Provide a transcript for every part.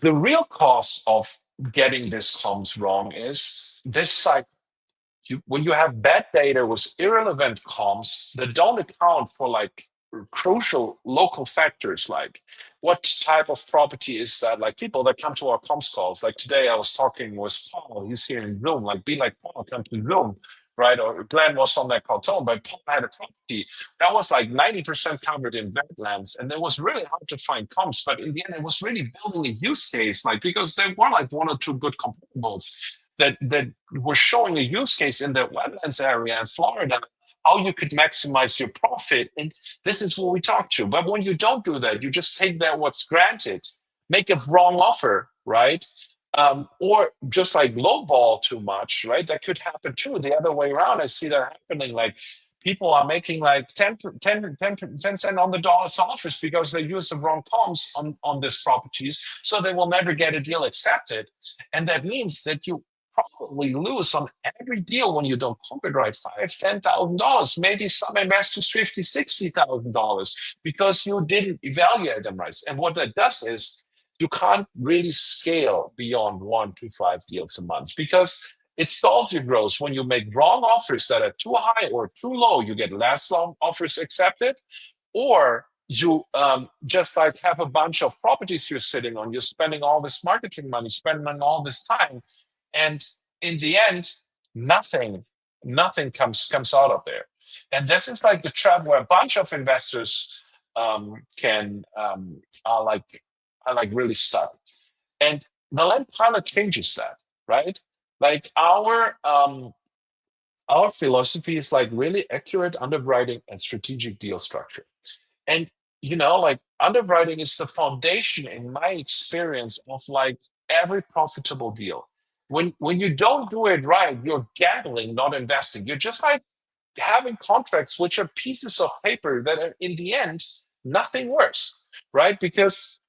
The real cause of getting this comms wrong is this cycle. When you have bad data with irrelevant comms that don't account for like crucial local factors, like what type of property is that, like people that come to our comms calls, like today I was talking with Paul, he's here in Zoom, like be like Paul, come to Zoom, right? Or Glenn was on that call too, but Paul had a property that was like 90% covered in wetlands, and it was really hard to find comms, but in the end it was really building a use case, like because there were like one or two good comparables that were showing a use case in the wetlands area in Florida, how you could maximize your profit. And this is what we talk to. But when you don't do that, you just take that what's granted, make a wrong offer, right? Or just like lowball too much, right? That could happen too. The other way around, I see that happening. Like people are making like 10 cent on the dollar offers because they use the wrong comms on these properties. So they will never get a deal accepted. And that means that you probably lose on every deal when you don't comp it right, $5,000, $10,000, maybe some investors $50,000, $60,000 because you didn't evaluate them right. And what that does is you can't really scale beyond 1 to 5 deals a month because it stalls your growth. When you make wrong offers that are too high or too low, you get less long offers accepted, or you just like have a bunch of properties you're sitting on, you're spending all this marketing money, spending all this time, and in the end, nothing, nothing comes out of there. And this is like the trap where a bunch of investors can are like really stuck. And the land pilot changes that, right? Like our philosophy is like really accurate underwriting and strategic deal structure. And like underwriting is the foundation, in my experience, of like every profitable deal. When you don't do it right, you're gambling, not investing. You're just like having contracts which are pieces of paper that are in the end nothing worse, right? Because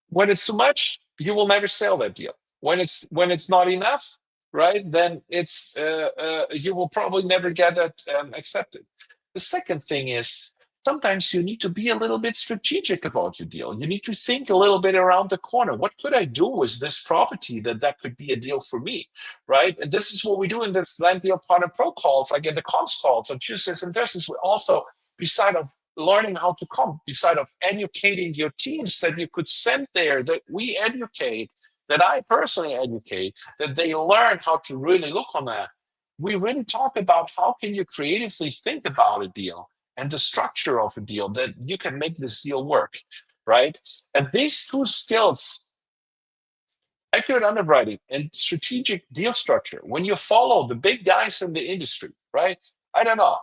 when it's too much, you will never sell that deal. When it's not enough, right? Then it's you will probably never get that accepted. The second thing is sometimes you need to be a little bit strategic about your deal. You need to think a little bit around the corner. What could I do with this property that could be a deal for me, right? And this is what we do in this Land Deal Partner Pro calls, like in the comms calls on Tuesdays and Thursdays. We also, beside of learning how to come, beside of educating your teams that you could send there, that we educate, that I personally educate, that they learn how to really look on that. We really talk about how can you creatively think about a deal and the structure of a deal that you can make this deal work, right? And these two skills, accurate underwriting and strategic deal structure, when you follow the big guys in the industry, right? I don't know.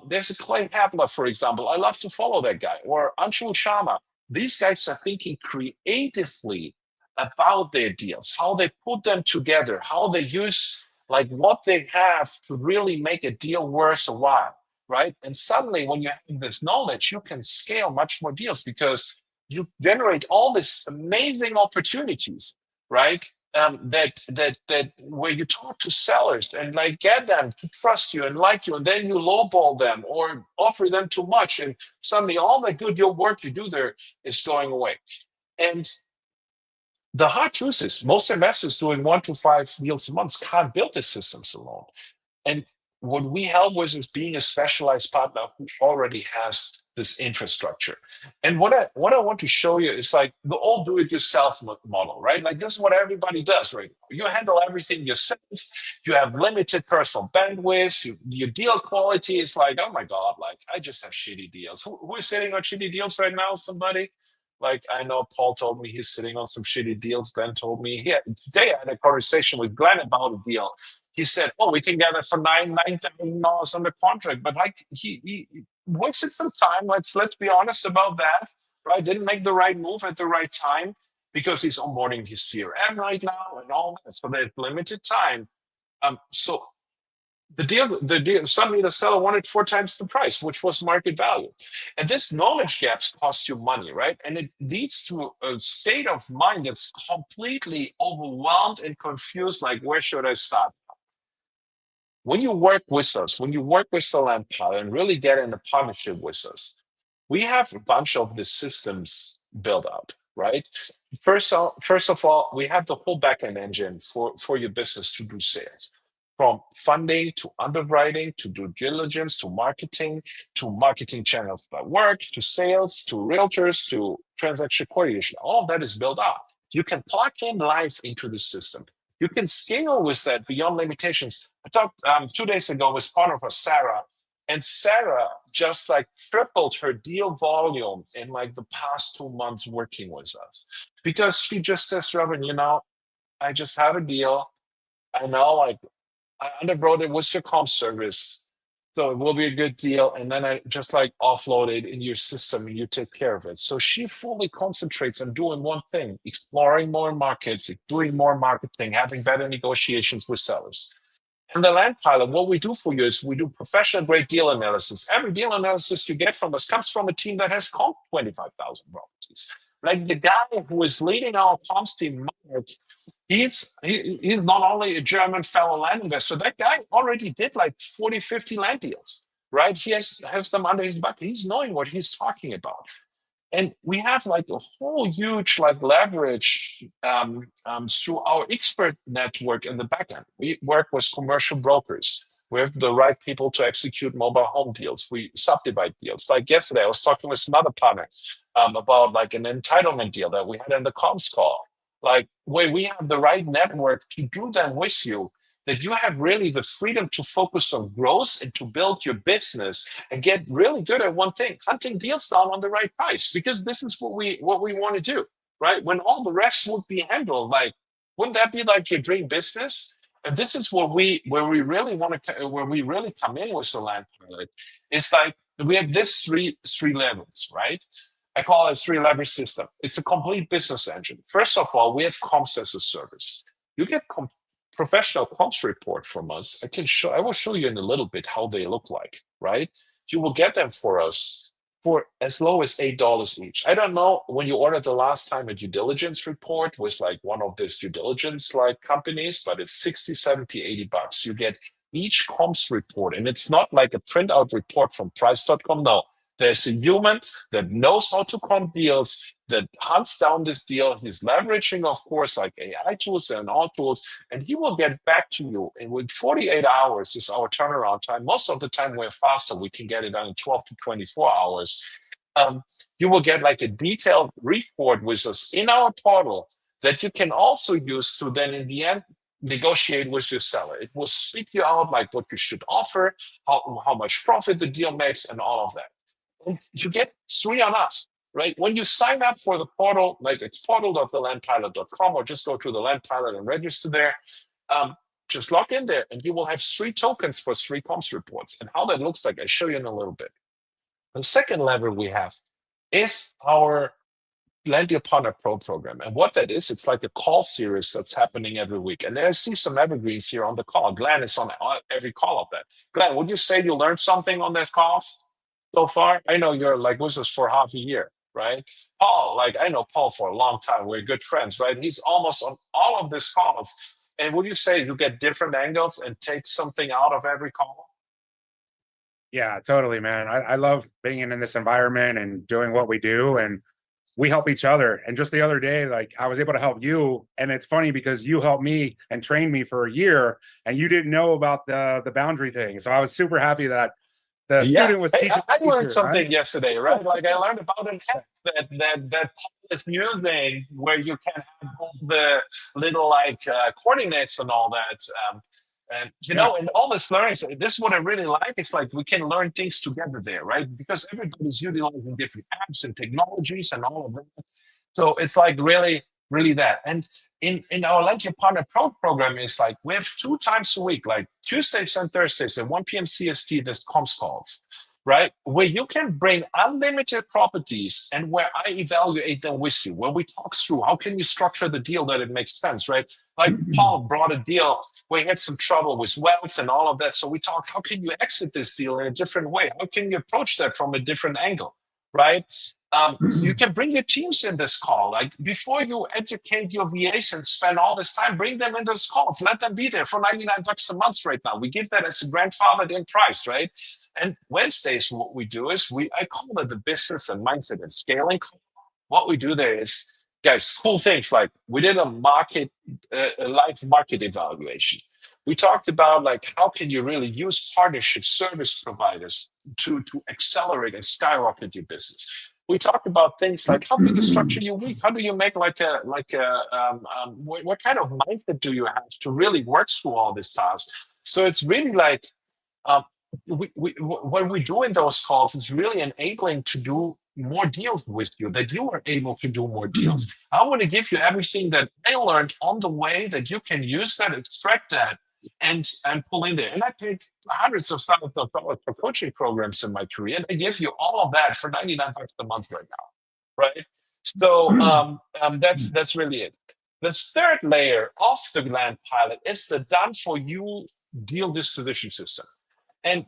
There's a Clay Hapler, for example. I love to follow that guy, or Anshul Sharma. These guys are thinking creatively about their deals, how they put them together, how they use like what they have to really make a deal worth a while, right? And suddenly, when you have this knowledge, you can scale much more deals because you generate all these amazing opportunities, right? That where you talk to sellers and like get them to trust you and like you, and then you lowball them or offer them too much, and suddenly all the good your work you do there is going away. And the hard truth is most investors doing 1 to 5 deals a month can't build the systems alone. And what we help with is being a specialized partner who already has this infrastructure. And what I want to show you is like the old do-it-yourself model, right? Like this is what everybody does, right? You handle everything yourself. You have limited personal bandwidth. Your deal quality is like, oh my god, like I just have shitty deals. Who is sitting on shitty deals right now? Somebody? Like I know Paul told me he's sitting on some shitty deals. Glenn told me, yeah. Today I had a conversation with Glenn about a deal. He said, "Oh, we can get it for $9,000 on the contract," but like he wasted some time. Let's be honest about that, right? Didn't make the right move at the right time because he's onboarding his CRM right now and all that. So there's limited time. So the deal, suddenly the seller wanted 4 times the price, which was market value. And this knowledge gaps cost you money, right? And it leads to a state of mind that's completely overwhelmed and confused, like, where should I start? When you work with us, when you work with the land pilot and really get in a partnership with us, we have a bunch of the systems built out, right? First of all, we have the whole backend engine for your business to do sales, from funding to underwriting to due diligence to marketing channels by work to sales to realtors to transaction coordination. All of that is built up. You can plug in life into the system. You can scale with that beyond limitations. I talked 2 days ago with part of us, Sarah, and Sarah just like tripled her deal volume in like the past 2 months working with us because she just says, Robin, I just have a deal. I know, like, I underwrote it with your comp service, so it will be a good deal. And then I just like offload it in your system and you take care of it. So she fully concentrates on doing one thing, exploring more markets, doing more marketing, having better negotiations with sellers. And the land pilot, what we do for you is we do professional grade deal analysis. Every deal analysis you get from us comes from a team that has comped 25,000 properties. Like the guy who is leading our comps team, Mark, he's not only a German fellow land investor, that guy already did like 40, 50 land deals, right? He has them under his bucket. He's knowing what he's talking about. And we have like a whole huge like leverage through our expert network in the backend. We work with commercial brokers. We have the right people to execute mobile home deals. We subdivide deals. Like yesterday, I was talking with another partner about like an entitlement deal that we had in the comms call. Like where we have the right network to do them with you, that you have really the freedom to focus on growth and to build your business and get really good at one thing, hunting deals down on the right price, because this is what we want to do, right? When all the rest would be handled, like, wouldn't that be like your dream business? And this is where we really want to where we really come in with the land pilot. It's like we have this three levels, right? I call it a three-lever system. It's a complete business engine. First of all, we have comps as a service. You get professional comps report from us. I will show you in a little bit how they look like, right? You will get them for us for as low as $8 each. I don't know when you ordered the last time a due diligence report with like one of these due diligence like companies, but it's 60, 70, $80. You get each comps report, and it's not like a printout report from price.com. No, there's a human that knows how to comp deals, that hunts down this deal. He's leveraging, of course, like AI tools and all tools, and he will get back to you. And with 48 hours is our turnaround time. Most of the time, we're faster. We can get it done in 12 to 24 hours. Um, you will get like a detailed report with us in our portal that you can also use to then, in the end, negotiate with your seller. It will speak you out like what you should offer, how much profit the deal makes, and all of that. And you get three on us, right? When you sign up for the portal, like it's portal.thelandpilot.com, or just go to the Land Pilot and register there. Just log in there and you will have three tokens for three comps reports. And how that looks like, I show you in a little bit. The second lever we have is our Land Your Partner Pro program. And what that is, it's like a call series that's happening every week. And I see some evergreens here on the call. Glenn is on every call of that. Glenn, would you say you learned something on that calls so far? I know you're like with us for half a year, right? Paul, like I know Paul for a long time. We're good friends, right? He's almost on all of these calls. And would you say you get different angles and take something out of every call? Yeah, totally, man. I love being in this environment and doing what we do, and we help each other. And just the other day, like I was able to help you, and it's funny because you helped me and trained me for a year, and you didn't know about the boundary thing. So I was super happy that the Yeah, student was hey, I, teaching I the learned teacher, right? something yesterday, right? Like I learned about an app that Paul is using where you can have all the little like coordinates and all that. And Yeah. and all this learning. So this is what I really like. It's like we can learn things together there, right? Because everybody's utilizing different apps and technologies and all of that. So it's like really that. And in our Let Your Partner Pro program is like we have 2 times a week, like Tuesdays and Thursdays at 1 p.m. CST, this comms calls, right? Where you can bring unlimited properties and where I evaluate them with you, where we talk through how can you structure the deal that it makes sense, right? Like Paul brought a deal where he had some trouble with wells and all of that. So we talk, how can you exit this deal in a different way? How can you approach that from a different angle? Right? So you can bring your teams in this call. Like before you educate your VAs and spend all this time, bring them in those calls. Let them be there for $99 a month right now. We give that as a grandfathered in price, right? And Wednesdays, what we do is I call it the business and mindset and scaling call. What we do there is guys, cool things like we did a live market evaluation. We talked about like how can you really use partnership service providers to accelerate and skyrocket your business. We talked about things like how can you structure your week? How do you make what kind of mindset do you have to really work through all this tasks? So it's really like um, what we do in those calls is really enabling to do more deals with you, that you are able to do more deals. I want to give you everything that I learned on the way that you can use that, extract that, and pull in there. And I paid hundreds of thousands of dollars for coaching programs in my career, and I give you all of that for $99 a month right now, right? So that's really it. The third layer of the land pilot is the done for you deal disposition system. And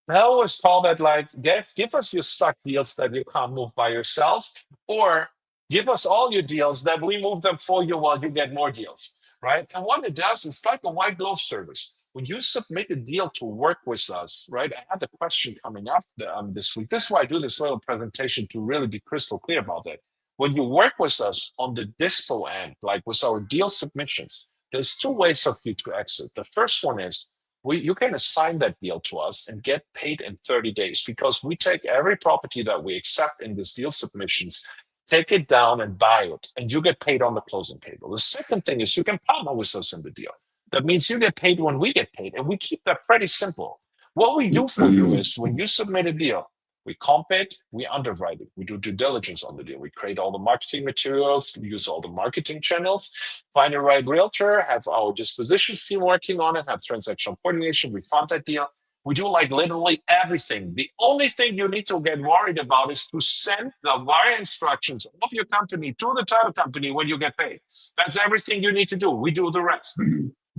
I always call that like give us your stuck deals that you can't move by yourself, or give us all your deals that we move them for you while you get more deals, right? And what it does is like a white glove service. When you submit a deal to work with us, right? I had the question coming up this week. This is why I do this little presentation to really be crystal clear about it. When you work with us on the dispo end, like with our deal submissions, there's two ways of you to exit. The first one is you can assign that deal to us and get paid in 30 days because we take every property that we accept in these deal submissions, take it down and buy it, and you get paid on the closing table. The second thing is you can partner with us in the deal. That means you get paid when we get paid, and we keep that pretty simple. What we do for you is when you submit a deal, we comp it, we underwrite it, we do due diligence on the deal, we create all the marketing materials, we use all the marketing channels, find a right realtor, have our dispositions team working on it, have transactional coordination, we fund that deal. We do like literally everything. The only thing you need to get worried about is to send the wire instructions of your company to the title company when you get paid. That's everything you need to do. We do the rest.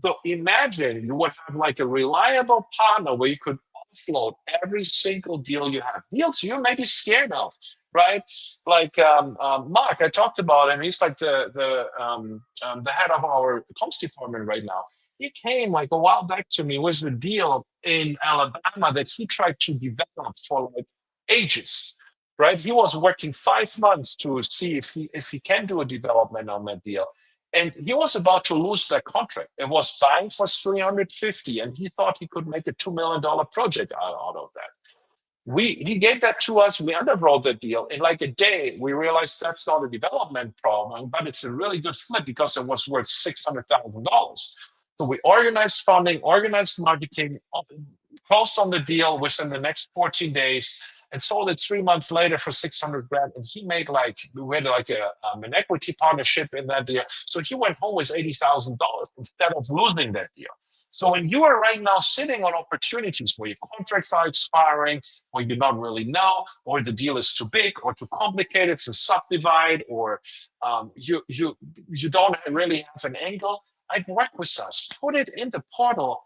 So imagine you would have like a reliable partner where you could offload every single deal you have. Deals you may be scared of, right? Like Mark, I talked about, and he's like the head of our comms department right now. He came like a while back to me with a deal in Alabama that he tried to develop for like ages. Right, he was working 5 months to see if he can do a development on that deal, and he was about to lose that contract. It was buying for 350, and he thought he could make a $2 million project out of that. He gave that to us. We underwrote the deal in like a day. We realized that's not a development problem, but it's a really good flip because it was worth $600,000. So we organized funding, organized marketing, closed on the deal within the next 14 days, and sold it 3 months later for 600 grand. And he made like we had like an equity partnership in that deal. So he went home with $80,000 instead of losing that deal. So when you are right now sitting on opportunities where your contracts are expiring, or you don't really know, or the deal is too big or too complicated to subdivide, or you don't really have an angle, I'd work with us. Put it in the portal